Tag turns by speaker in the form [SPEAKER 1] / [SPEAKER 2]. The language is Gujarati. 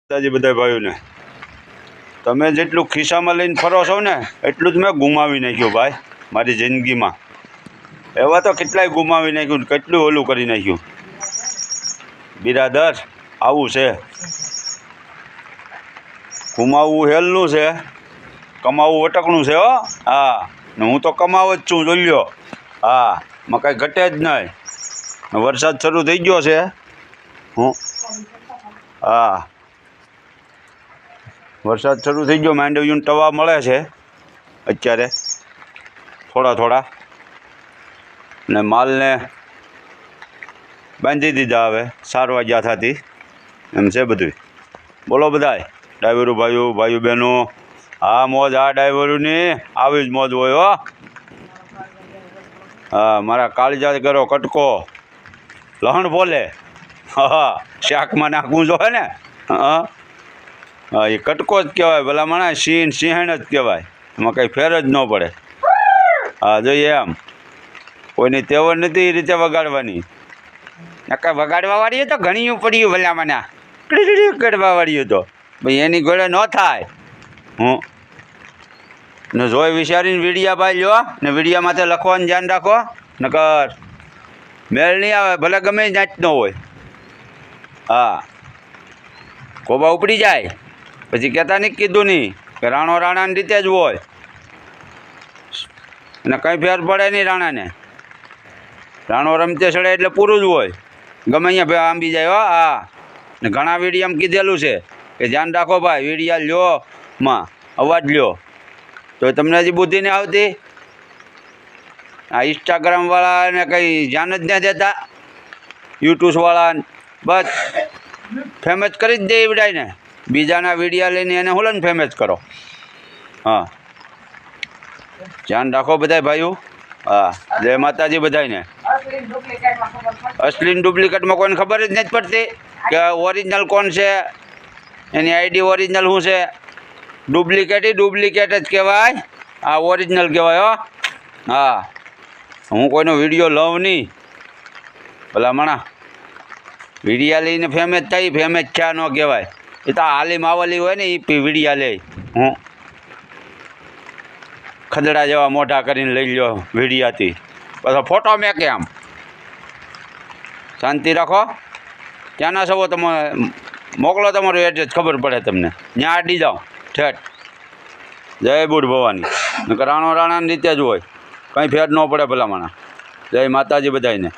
[SPEAKER 1] માતાજી બધા ભાઈઓને તમે જેટલું ખિસ્સામાં લઈને ફરો છો ને એટલું જ મેં ગુમાવી નાખ્યું ભાઈ મારી જિંદગીમાં. એવા તો કેટલાય ગુમાવી નાખ્યું, કેટલું ઓલું કરી નાખ્યું. બિરાદર આવું છે, ગુમાવવું હેલનું છે, કમાવવું વટકનું છે. હો હા, ને હું તો કમાવ જ છું, જોઈ લ્યો. હા, માં કાંઈ ઘટે જ નહીં. વરસાદ શરૂ થઈ ગયો છે. હા, વરસાદ શરૂ થઈ ગયો, માંડવીયું ટવા મળે છે અત્યારે થોડા થોડા, ને માલને બાંધી દીધા. હવે 4 વાગ્યા થતી એમ છે બધું. બોલો બધાય ડ્રાઈવરો ભાઈઓ બહેનો. હા, મોજ. આ ડ્રાઈવરોની આવી જ મોજ હોય. હો હા, મારા કાળજા કરો કટકો લહણ બોલે. હા, શાકમાં નાખવું જોઈએ ને. હા હા, એ કટકો જ કહેવાય. ભલા માણા સિંહણ જ કહેવાય, એમાં કંઈ ફેર જ ન પડે. હા, જોઈએ એમ કોઈની તેવડ નથી એ રીતે વગાડવાની. કાંઈ વગાડવાવાળી તો ઘણી પડ્યું ભલા મને કરવાવાળી તો ભાઈ એની ઘોડે ન થાય. ને જોઈ વિચારીને વીડિયા ભાઈ લ્યો ને વીડિયા માથે લખવાનું ધ્યાન રાખો, નકર મેળ નહીં આવે. ભલે ગમે જાતનો હોય. હા, કોબા ઉપડી જાય પછી કહેતા નહીં કીધું નહીં કે રાણો રાણાની રીતે જ હોય, અને કંઈ ફેર પડે નહીં રાણાને. રાણો રમતે ચડે એટલે પૂરું જ હોય, ગમે અહીંયા આંબી જાય. હો હા, ને ઘણા વીડિયામાં કીધેલું છે કે ધ્યાન રાખો ભાઈ, વીડિયા લ્યો માં અવાજ લ્યો. તો તમને હજી બુદ્ધિ નહીં આવતી. આ ઇન્સ્ટાગ્રામવાળાને કંઈ ધ્યાન જ નહીં દેતા, યુટ્યુબવાળાને બસ ફેમસ કરી જ દે એવડાઈને. બીજાના વીડિયા લઈને એને હુલન ફેમસ કરો. હા, ધ્યાન રાખો બધાય ભાઈઓ. હા, જય માતાજી બધાને. અસલી ડુપ્લિકેટમાં કોઈને ખબર જ નથી પડતી કે ઓરિજિનલ કોણ છે, એની આઈડી ઓરિજિનલ શું છે. ડુપ્લિકેટ જ કહેવાય, આ ઓરિજિનલ કહેવાય. હો હા, હું કોઈનો વિડીયો લઉં નહીં. ભલા માણા વિડીયા લઈને ફેમસ થઈ, ફેમસ થયા ન કહેવાય. એ તો હાલી માવલી હોય ને એ વિડીયા લે. ખદડા જેવા મોઢા કરીને લઈ લ્યો વિડીયાથી, પાછો ફોટો મેકે. આમ શાંતિ રાખો. ક્યાંના છો તમે મોકલો તમારું એડ્રેસ, ખબર પડે તમને. ત્યાં અડી જાઓ ઠેઠ. જય બુઢ ભવાની. નકર રાણો રાણાની રીતે જ હોય, કંઈ ફેર ન પડે ભલા માણા. જય માતાજી બધાને.